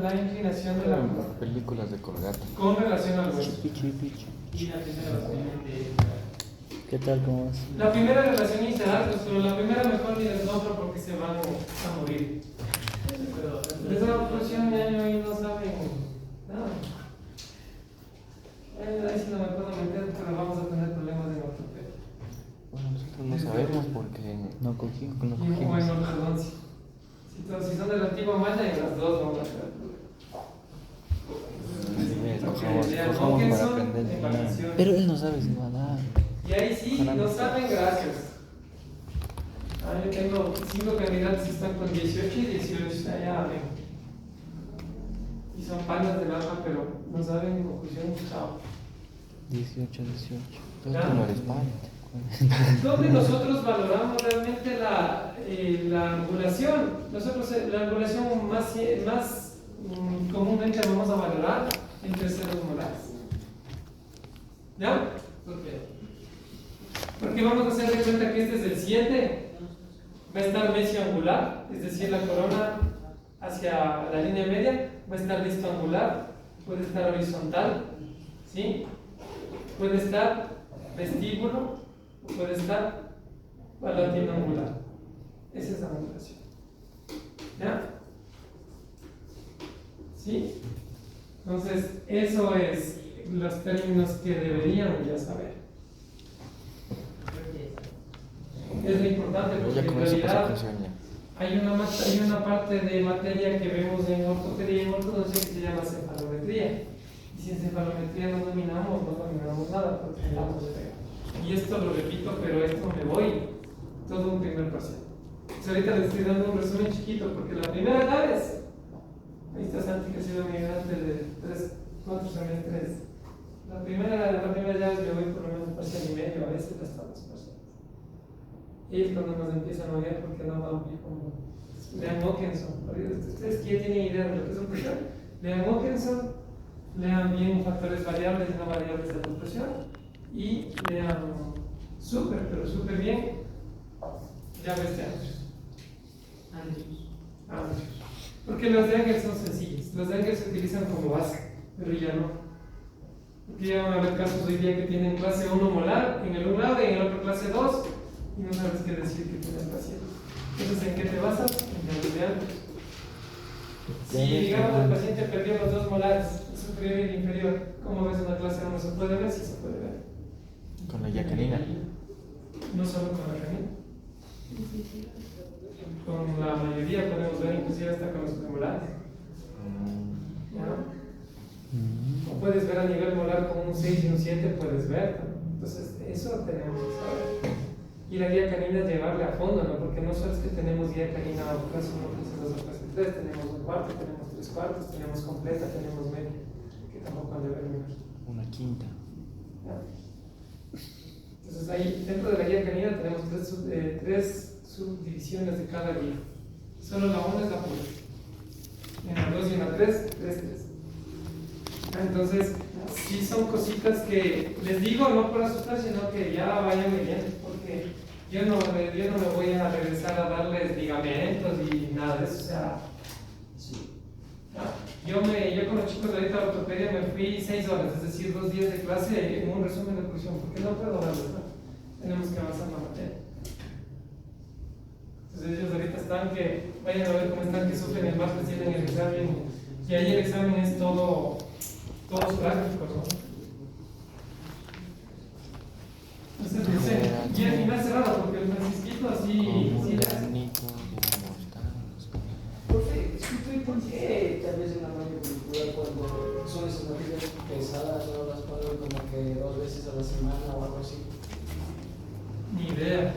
la inclinación de la Películas de Colgate. con relación al hueso. y la primera básicamente ¿Qué tal? ¿Cómo vas? La primera relación inicial, pero la primera mejor ni les nombro porque se van a morir. Les da oclusión de año y no saben nada. Ahí sí no me puedo meter, pero vamos a tener problemas en ortopedia. Bueno, nosotros no sabemos porque No cogí. no Y cogimos. bueno, perdón. Si son de la antigua malla, en las dos vamos a tener problemas. Cojamos para aprender. Pero él no sabe si va a dar. Y ahí sí, no saben, gracias. Yo tengo 5 candidatos que están con 18 y 18, ya ven. Y son panas del alma, pero no saben ni conclusión, chao. 18. Tú Ya. no eres padre. ¿Dónde nosotros valoramos realmente la angulación? Nosotros la angulación más comúnmente vamos a valorar en terceros molares. ¿Ya? ¿por qué? Porque vamos a hacer de cuenta que este es el 7, va a estar mesio angular, es decir, la corona hacia la línea media, va a estar listo angular, puede estar horizontal, ¿sí? Puede estar vestíbulo, puede estar palatino angular. Esa es la angulación. ¿Ya? ¿Sí? Entonces, eso es los términos que deberían ya saber. Es lo importante porque Ya en con eso pasa realidad presión ya. hay una parte de materia que vemos en ortopedia y en ortodoncia que se llama cefalometría. Y si en cefalometría no dominamos nada, porque estamos pegados. Y esto lo repito, pero esto me voy todo un primer parcial. Entonces ahorita les estoy dando un resumen chiquito, porque la primera vez, ahí está Santi, que ha sido mi ayudante de 4 semestres. La primera llave me voy por lo menos un parcial y medio, a veces hasta 2 parciales. Y es cuando nos empiezan a odiar porque no va bien como. Lean Hawkinson. Ustedes que ya tienen idea de lo que es opresión, lean Hawkinson, lean bien factores variables y no variables de la opresión, y lean pero súper bien llaves de Andrews. Porque los de Engels son sencillos. Los de Engels se utilizan como base, pero ya no. Aquí ya van a haber casos hoy día que tienen clase 1 molar en el un lado y en el otro clase 2 y no sabes qué decir que tienen clase 2. Entonces, ¿en qué te basas? En llaves de Andrews. Si, digamos, el paciente perdió los 2 molares, el superior y el inferior, ¿cómo ves una clase 1? ¿Se puede ver? Sí, se puede ver. Con la yacarina. No solo con la canina. Con la mayoría podemos ver, inclusive hasta con los premolares. ¿Ya? O puedes ver a nivel molar con un 6 y un 7, puedes ver. Entonces, eso tenemos que saber. Y la guía canina llevarle a fondo, ¿no? Porque no solo es que tenemos guía canina o clase 1, clase 2 o clase 3, tenemos un cuarto, tenemos 3 cuartos, tenemos completa, tenemos media, que tampoco han de ver menos. Una quinta. ¿Ya? Entonces, ahí dentro de la guía canina tenemos 3 subdivisiones de cada guía. Solo la 1 es la pura. En la 2 y en la 3, 3. Entonces, sí son cositas que les digo no por asustar, sino que ya vayan leyendo, porque yo no me voy a regresar a darles ligamentos y nada de eso. O sea, yo con los chicos de ahorita de ortopedia me fui 6 horas, es decir, 2 días de clase en un resumen de oclusión, porque no puedo darles, ¿no? Tenemos que avanzar la materia. Entonces ellos ahorita están que, vayan a ver cómo están, que sufren el martes, tienen el examen, y ahí el examen es todos prácticos, ¿no? Entonces, no sé, y me hace raro porque el Francisquito así le hace. Profe, disculpe, ¿por qué tal vez en la malla curricular cuando son esas materias pesadas no las ponen como que 2 veces a la semana o algo así? Ni idea.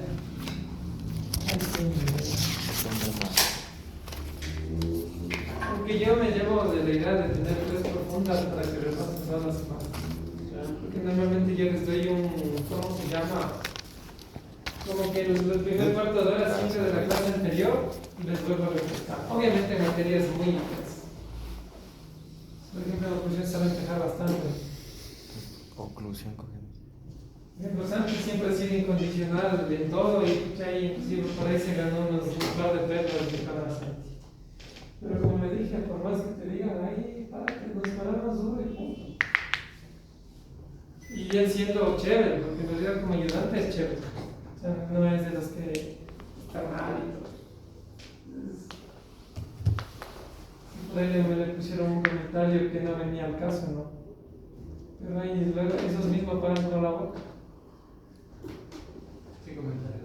Porque yo me llevo de la idea de tener 3 profundas para que repasen todas las semanas. Porque normalmente yo les doy ¿cómo se llama? Como que el primer cuarto de hora siempre de la clase anterior y les vuelvo a refrescar. Obviamente materias muy intensas. Por ejemplo, la oclusión se va a empejar bastante. Oclusión cogemos. Los antes siempre ha sido incondicional de todo y ahí inclusive por ahí se ganó un par de perlas de cada Santi. Pero como le dije, por más que te digan ahí, para que nos paramos duro y punto. Y él siendo chévere, porque en realidad como ayudante es chévere. O sea, no es de los que están mal y todo. Por ahí me le pusieron un comentario que no venía al caso, ¿no? Pero ahí luego esos mismos paran con la boca. ¿Qué comentario?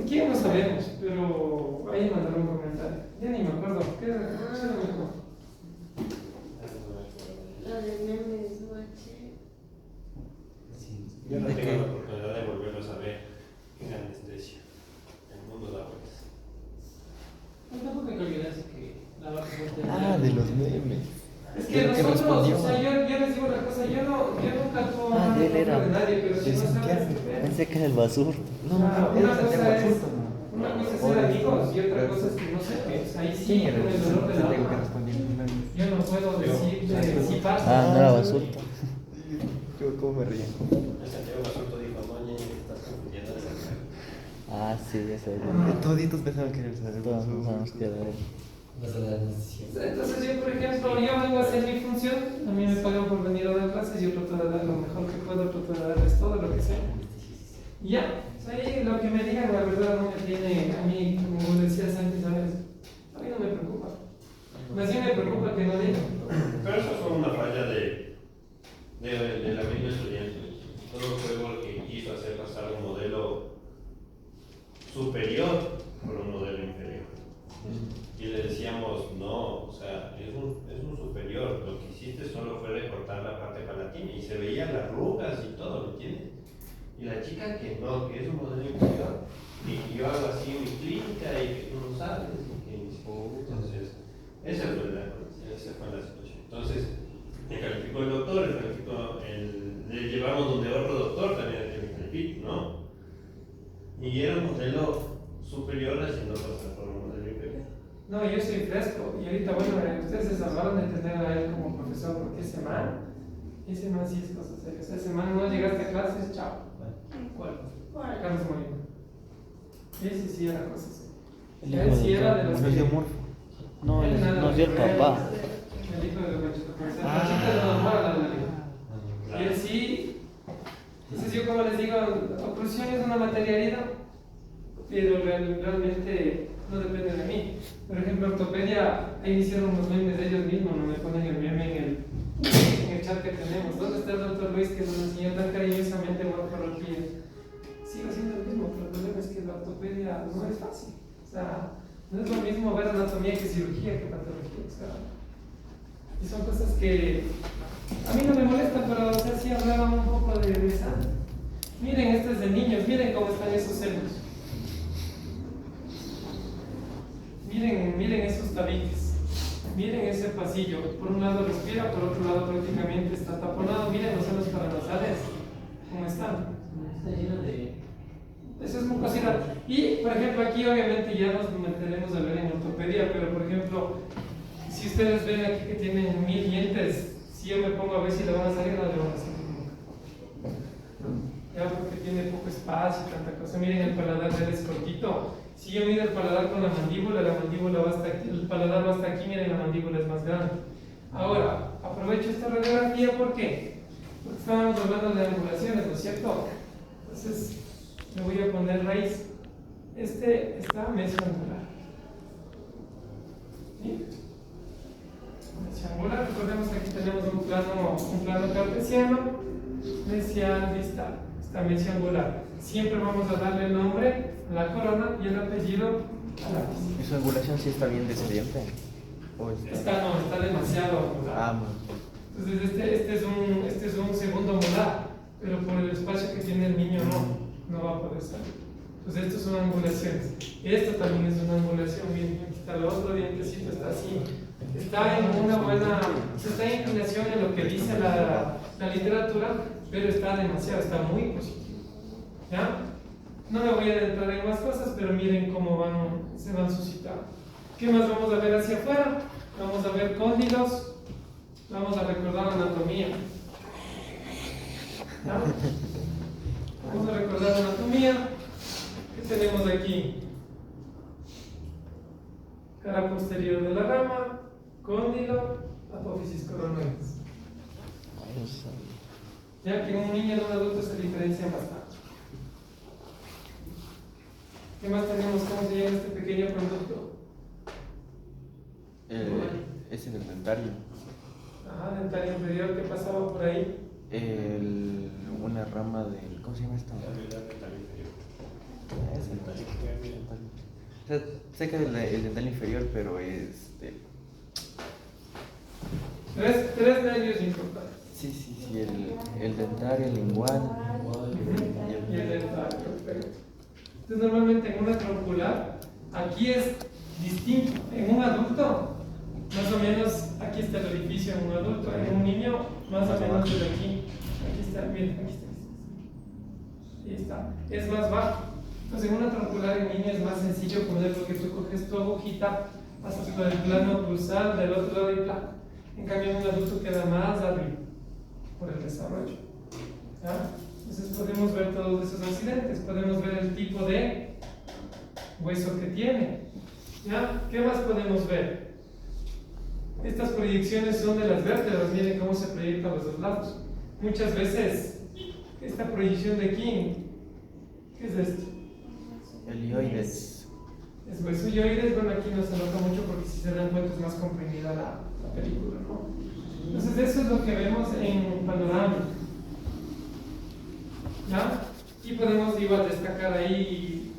¿Quién no sabemos? Pero ahí mandaron un comentario. Ya ni me acuerdo. ¿Qué era lo mismo? Lo de memes, noche. Sí. Yo no tengo la oportunidad de volverlos a ver en anestesia. El mundo da vueltas. Tampoco hay que olvidarse que la base Ah, de los memes. Es que nosotros, o sea, yo les digo una cosa, yo nunca tuve Ah, de él era. de nadie, pero si De no sabes Santiago. qué ver. Pensé que era el basur. No, Claro, era una Santiago cosa es Basurto, ¿no? ser amigos y otra cosa es que no sepas. Ahí sí, ¿Quién era con el el dolor de la Santiago que alma. respondía primero? Yo no puedo decirle si pasa. Ah, no era basurto. Yo cómo me río. El Santiago Basurto dijo, no, ñe, que estás confundiendo de Santiago. Ah, sí, ese era. Toditos pensaban que era el Santiago Todos Basurto. pensamos que era él. Vas a dar necesidad. Entonces yo, por ejemplo, yo vengo a hacer mi función, a mí me pagan por venir a dar clases, yo trato de dar lo mejor que puedo, trato de darles todo lo que sea. Y ya, o sea, ahí lo que me digan, la verdad no me tiene, a mí, como decía Santi, ¿sabes? A mí no me preocupa. Más bien me preocupa que no digan. Pero eso fue una falla de la misma estudiante. Todo fue porque quiso hacer pasar un modelo superior por un modelo inferior. Y le decíamos, no, o sea, es un superior, lo que hiciste solo fue recortar la parte palatina y se veían las arrugas y todo, ¿me entiendes? Y la chica que no, que es un modelo inferior, y que yo hago así en mi clínica y que tú no sabes, y que entonces, esa fue la situación. Entonces, me calificó el doctor, le llevamos donde otro doctor también me calificó, ¿no? Y era un modelo superior haciendo pasar por un modelo inferior. No, yo soy fresco. Y ahorita, bueno, ustedes se salvaron de tener a él como profesor, porque ese man sí es cosa seria. O sea, ese man no llegaste a clases, chao. ¿Cuál? Carlos Molina. Ese sí era cosa seria. El hijo Sí era de los nos dio que... Morfo. No, Él nada nos dio el que ver. papá. El hijo de los Panchito. Panchito no enamora la vida. Y él sí. Entonces yo, como les digo, la oclusión es una materia herida, pero realmente no depende de mí. Por ejemplo, ortopedia, ahí hicieron unos memes de ellos mismos, no me ponen el meme en el chat que tenemos. ¿Dónde está el doctor Luis que nos enseñó tan cariñosamente morfología? Sigo siendo el mismo, pero el problema es que la ortopedia no es fácil. O sea, no es lo mismo ver anatomía que cirugía que patología. O sea, y son cosas que a mí no me molestan, pero o sea, sí hablaban un poco de esa. Miren, este es de niños, miren cómo están esos senos. Miren esos tabiques. Miren ese pasillo. Por un lado respira, por otro lado prácticamente está taponado. Miren los senos paranasales. ¿Cómo están? Está lleno de... Eso es mucosidad. Y, por ejemplo, aquí obviamente ya nos meteremos a ver en ortopedia, pero por ejemplo, si ustedes ven aquí que tienen 1000 dientes, si yo me pongo a ver si le van a salir, no le van a salir nunca. Ya, porque tiene poco espacio y tanta cosa. Miren, el paladar de él es cortito. Si yo mido el paladar con la mandíbula va hasta aquí, el paladar va hasta aquí, miren, la mandíbula es más grande. Ahora, aprovecho esta radiografía, ¿por qué? Porque estábamos hablando de angulaciones, ¿no es cierto? Entonces, le voy a poner raíz. Este está mesioangular. ¿Sí? Mesioangular, recordemos que aquí tenemos un plano cartesiano, mesial, distal. Está mesioangular. Siempre vamos a darle el nombre a la corona y el apellido al lápiz. ¿Su angulación sí está bien descendente? ¿O Está demasiado angular. Ah, Entonces este es un segundo molar, pero por el espacio que tiene el niño no va a poder salir. Entonces estas son angulaciones. Esto también es una angulación, miren, aquí está el otro dientecito, está así. Está en una buena, está en inclinación en lo que dice la literatura, pero está demasiado, está muy positivo. ¿Ya? No me voy a adentrar en más cosas, pero miren cómo se van suscitando. ¿Qué más vamos a ver hacia afuera? Vamos a ver cóndilos, vamos a recordar anatomía. ¿Ya? Vamos a recordar anatomía. ¿Qué tenemos aquí? Cara posterior de la rama, cóndilo, apófisis coronoides. Ya que en un niño y en un adulto se diferencian bastante. ¿Qué más tenemos? ¿Cómo se llama este pequeño producto? Ese del dentario. Ajá, dentario inferior, ¿qué pasaba por ahí? Una rama del. ¿Cómo se llama esto? Es o sea, sé que el dental inferior, pero es. Tres nervios importantes. Sí, el dentario, el lingual. Y el dentario, perfecto. Entonces, normalmente en una troncular, aquí es distinto. En un adulto, más o menos, aquí está el orificio en un adulto. En un niño, más o menos desde aquí. Aquí está, miren, aquí está. Ahí está. Es más bajo. Entonces, en una troncular en niño es más sencillo poner porque tú coges tu agujita, pasas por el plano cruzal del otro lado y placa. En cambio, en un adulto queda más arriba por el desarrollo. ¿Ya? Entonces podemos ver todos esos accidentes, podemos ver el tipo de hueso que tiene. ¿Ya? ¿Qué más podemos ver? Estas proyecciones son de las vértebras, miren cómo se proyectan los dos lados. Muchas veces, esta proyección de aquí, ¿qué es esto? Helioides. Es hueso yoides, bueno, aquí no se nota mucho porque si se dan cuenta es más comprimida la película, ¿no? Entonces eso es lo que vemos en panorama. ¿Ya? Y podemos igual destacar ahí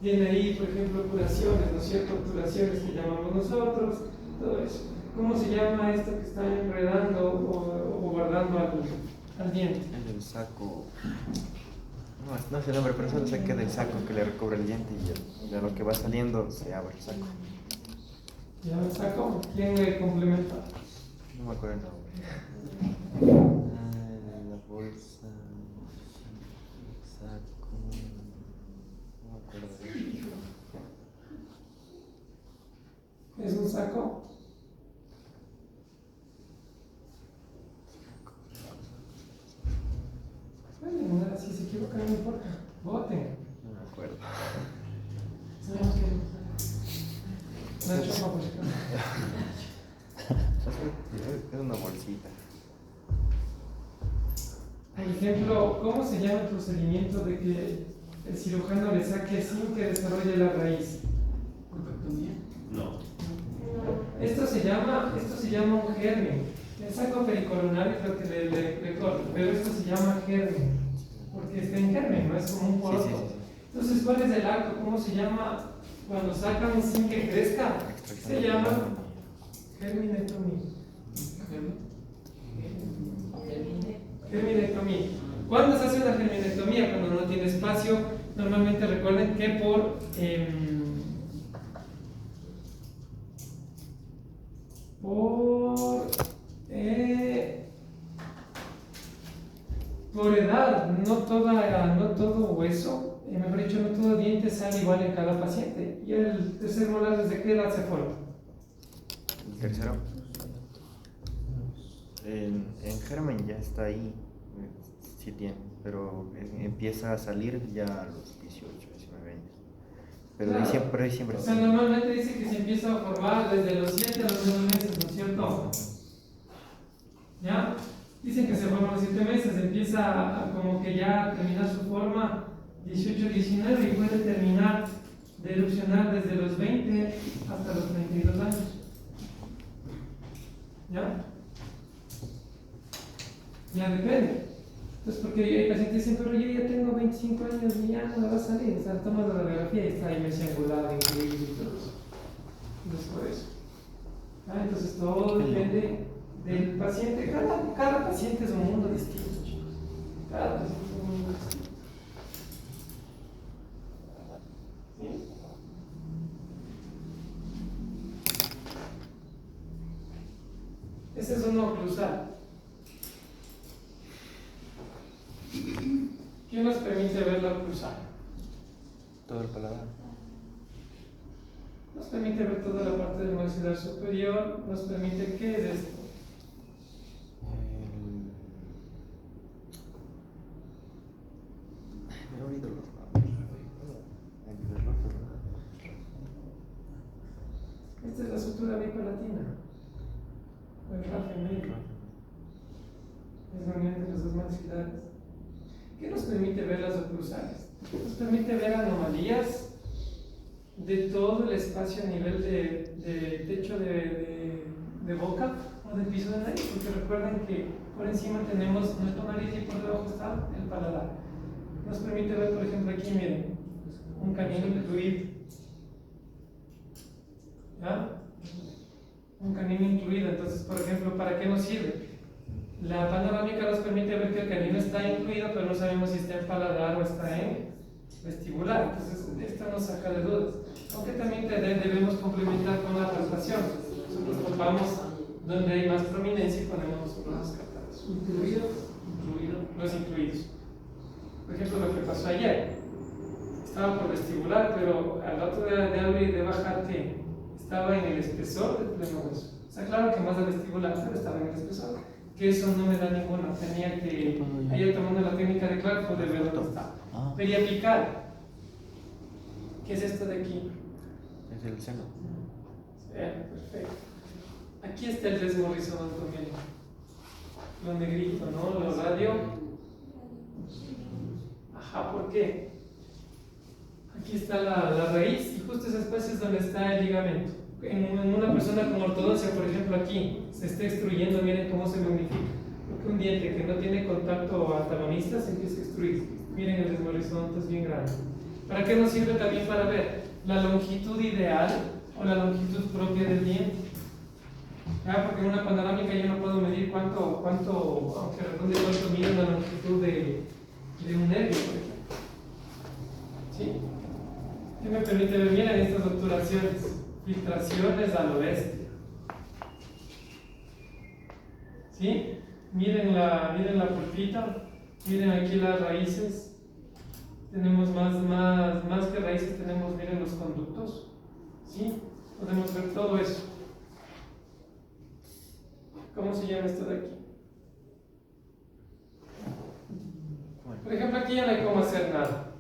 Tiene ahí, por ejemplo, obturaciones, ¿no es cierto? Obturaciones que llamamos nosotros, todo eso. ¿Cómo se llama esto que está enredando o guardando al diente? Es el saco. No, no sé el nombre, pero solo sé que del saco que le recubre el diente y de lo que va saliendo se abre el saco. ¿Ya el saco? ¿Quién le complementa? No me acuerdo el nombre. La bolsa. Saco. No me acuerdo. ¿Es un saco? Bueno, si se equivocan no importa, voten. No me acuerdo. Sabemos que no es chopa, pues. Es una bolsita. Por ejemplo, ¿cómo se llama el procedimiento de que el cirujano le saque sin que desarrolle la raíz? Pulpectomía. No. Esto se llama un germen. El saco pericoronario es lo que le corta, pero esto se llama germen, porque está en germen, no es como un poroto. Sí. Entonces, ¿cuál es el acto? ¿Cómo se llama cuando sacan sin que crezca? Se llama germinectomía. Germinectomía. ¿Cuándo se hace una germinectomía? Cuando no tiene espacio. Normalmente recuerden que por edad, no todo hueso, mejor dicho, no todo diente sale igual en cada paciente. ¿Y el tercer molar desde qué edad se forma? El tercero. En germen ya está ahí. Sí tiene, pero empieza a salir ya a los 18, 19 años. Pero Claro. ahí siempre O sea, está. normalmente dice que se empieza a formar desde los 7 a los 9 meses, ¿no es cierto? ¿Ya? Dicen que se forma a los 7 meses, empieza a como que ya a terminar su forma 18, 19 y puede terminar de erupcionar desde los 20 hasta los 32 años. ¿Ya? Ya depende. Entonces, porque hay pacientes que dicen, pero yo ya tengo 25 años y ya no me va a salir. O sea, tomas la radiografía y está ahí mesiangulado, incluido y todo eso. Entonces, por eso. Entonces, todo depende del paciente. Cada paciente es un mundo distinto, chicos. Cada paciente es un mundo distinto. ¿Sí? Ese es uno oclusal. ¿Qué nos permite ver la oclusal? Todo el paladar. Nos permite ver toda la parte del maxilar superior. Nos permite, ¿qué es esto? Me he oído los nombres. Esta es la sutura bipalatina. O el rafe medio. Es la unión de los dos maxilares. ¿Qué nos permite ver las oclusales? Nos permite ver anomalías de todo el espacio a nivel de techo de boca o del piso de nariz, porque recuerden que por encima tenemos nuestra nariz y por debajo está el paladar. Nos permite ver, por ejemplo, aquí, miren, un canino incluido. ¿Ya? Un canino incluido. Entonces, por ejemplo, ¿para qué nos sirve? La panorámica nos permite ver que el canino está incluido, pero no sabemos si está en paladar o está en vestibular. Entonces, esto nos saca de dudas. Aunque también debemos complementar con la palpación. Nosotros palpamos donde hay más prominencia y ponemos nosotros los descartados. Los incluidos. Por ejemplo, lo que pasó ayer. Estaba por vestibular, pero al rato de abrir y de bajar, ¿qué? Estaba en el espesor del pleno hueso. O sea, claro que más al vestibular, pero estaba en el espesor. Que eso no me da ninguna. Tenía que, ayer tomando la técnica de Clark, poder ver dónde está. Periapical. ¿Qué es esto de aquí? Es el seno. Perfecto. Aquí está el desmorrizodonto, miren. Lo negrito, ¿no? Lo radio. Ajá, ¿por qué? Aquí está la raíz y justo ese espacio es donde está el ligamento. En una persona con ortodoncia, por ejemplo, aquí se está extruyendo, miren cómo se magnifica. Porque un diente que no tiene contacto antagonista se empieza a extruir. Miren, el desmorrizodonto es bien grande. ¿Para qué nos sirve también para ver la longitud ideal o la longitud propia del diente? ¿Ya? Porque en una panorámica yo no puedo medir cuánto aunque redonde, cuánto mide la longitud de un nervio, por ejemplo. ¿Sí? ¿Qué me permite ver? Miren estas obturaciones, filtraciones al oeste. ¿Sí? Miren la pulpita, miren aquí las raíces. Tenemos más que raíces, tenemos, miren los conductos. ¿Sí? Podemos ver todo eso. ¿Cómo se llama esto de aquí? Por ejemplo, aquí ya no hay cómo hacer nada.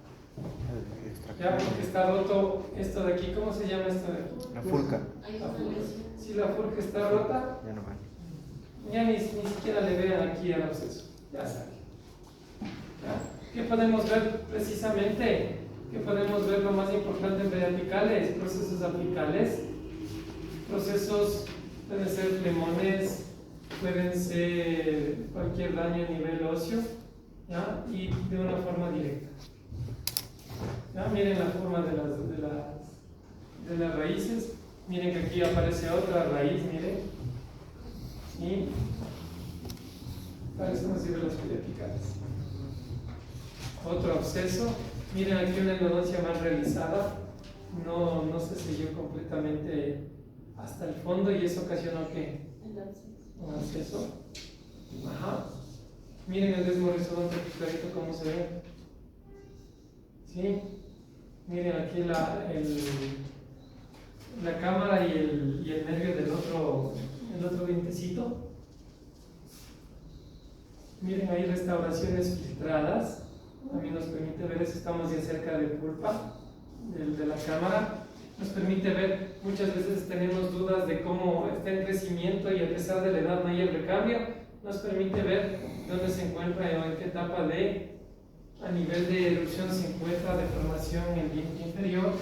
Ya, porque está roto esto de aquí. ¿Cómo se llama esto de aquí? La furca. La furca. Si la furca está rota, Ya no va. ya ni siquiera le vean aquí al absceso. Ya sale. ¿Ya? ¿Qué podemos ver precisamente? ¿Qué podemos ver? Lo más importante en periapicales, procesos apicales, procesos, pueden ser flemones, pueden ser cualquier daño a nivel óseo, ¿ya? Y de una forma directa. ¿Ya? Miren la forma de las raíces. Miren que aquí aparece otra raíz, miren. Y para eso nos sirven los periapicales. Otro absceso. Miren aquí una endodoncia mal realizada. No se selló completamente hasta el fondo y eso ocasionó que un absceso. Ajá. Miren el desmorrizodonte clarito cómo se ve. ¿Sí? Miren aquí la cámara y el nervio del otro dientecito. Miren ahí restauraciones filtradas. También nos permite ver eso, estamos ya cerca de pulpa de la cámara. Nos permite ver, muchas veces tenemos dudas de cómo está en crecimiento y a pesar de la edad no hay el recambio. Nos permite ver dónde se encuentra o en qué etapa a nivel de erupción se encuentra de formación en el diente inferior.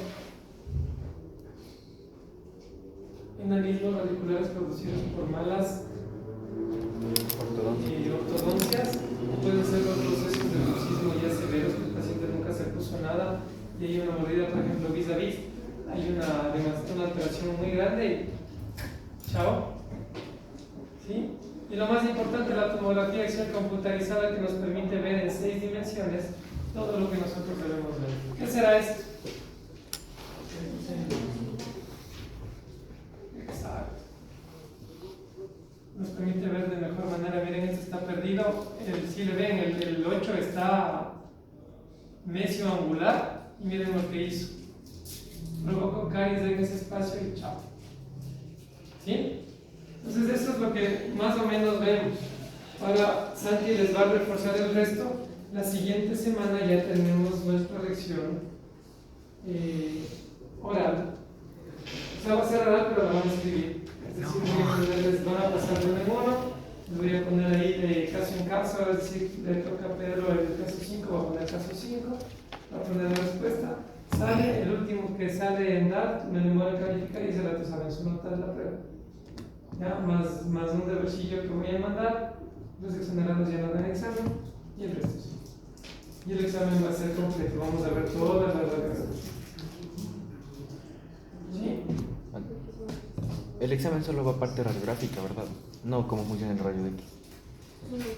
Enanismos radiculares producidos por malas ortodoncias. Pueden ser los procesos de bruxismo ya severos, que el paciente nunca se puso nada y hay una mordida, por ejemplo, vis a vis. Hay una alteración muy grande. Chao. ¿Sí? Y lo más importante, la tomografía axial computarizada que nos permite ver en 6 dimensiones todo lo que nosotros debemos ver. ¿Qué será esto? Exacto. Nos permite ver de mejor manera. Miren, este está perdido. Si le ven, el 8 está mesio angular. Y miren lo que hizo. Provocó caries en ese espacio y chao. ¿Sí? Entonces eso es lo que más o menos vemos. Ahora Santi les va a reforzar el resto. La siguiente semana ya tenemos nuestra lección oral. O sea, va a ser oral, pero la van a escribir. Es decir, les van a pasar de uno en uno. Les voy a poner ahí de caso en caso. Es decir, le toca a Pedro el caso 5, va a poner caso 5. Va a poner la respuesta. Sale, el último que sale en DAT, me demora a calificar y ese rato saben su nota de la prueba. ¿Ya? Más un debercillo que voy a mandar. Los exonerados ya no dan examen y el resto sí. Y el examen va a ser completo, vamos a ver todas las radiografías. ¿Sí? El examen solo va a parte radiográfica, ¿verdad? No cómo funciona el rayo X.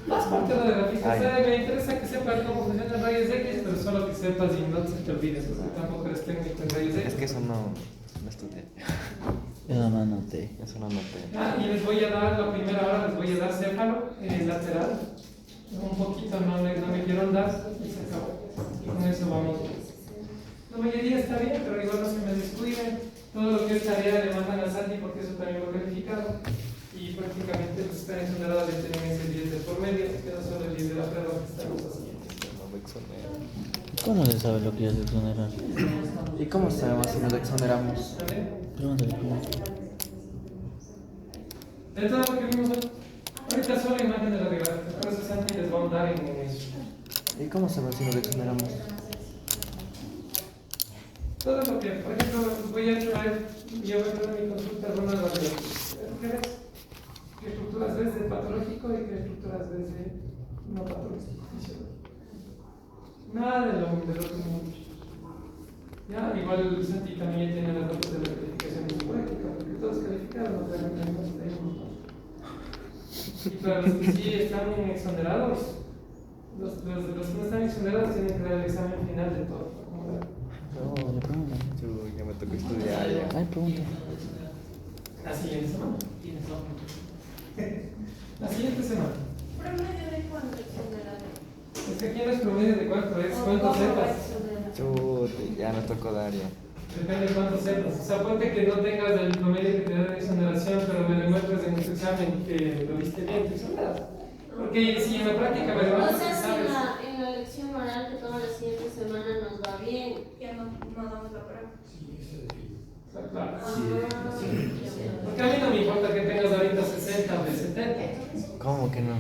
Más parte radiográfica, me interesa que sepas cómo funciona el rayos X, pero solo que sepas y no se te olvides, porque tampoco eres técnico en rayos X. Es que eso no estudié. Yo no anoté. Eso no anoté. Y les voy a dar, la primera hora les voy a dar céfalo lateral. Un poquito, no me quiero andar y se acabó. Y con eso vamos. La mayoría está bien, pero igual no se me descuiden. Todo lo que es tarea le mandan a Santi porque eso también lo he calificado. Y prácticamente los están exonerados de tener ese 10 de por medio, queda solo el 10 de la prueba que estamos haciendo. ¿Cómo se sabe lo que ya se exoneran? ¿Y cómo sabemos si nos exoneramos? Pregúntale cómo. De todo lo que vimos hoy, ahorita solo imagen de la radiografía, por eso Santi les va a andar en eso. ¿Y cómo sabemos si nos exoneramos? Todo lo que, por ejemplo, voy a traer, yo voy a traer mi consulta algunas radiografías. ¿Qué ves? ¿Qué estructuras ves de patológico y qué estructuras ves de no patológico? Nada de lo que mucho. Ya, igual Santi también tiene las notas de la calificación de su práctica, porque todos calificaron, no traen notas de ahí. Y para los que sí están exonerados, los que no están exonerados tienen que dar el examen final de todo. No, le pregunto. Ya me tocó estudiar ya. Ay, pregunta. La siguiente semana. Tienes dos. La siguiente semana. ¿Promedio de cuánto exonerado? Es que aquí no es promedio de cuánto es, cuánto sepas. Chute, ya me tocó dar ya. Depende de cuánto sepas. O sea, ponte que no tengas el promedio que te da de exoneración, pero me demuestres en tu examen que lo viste bien, te exoneras. Porque si en la práctica me O demuestras sea, que si sabes. en la lección oral que toda la siguiente semana nos va bien, Ya no damos la prueba. Claro. Ah, Porque a mí no me importa que tengas ahorita 60 o de 70. ¿Cómo que no?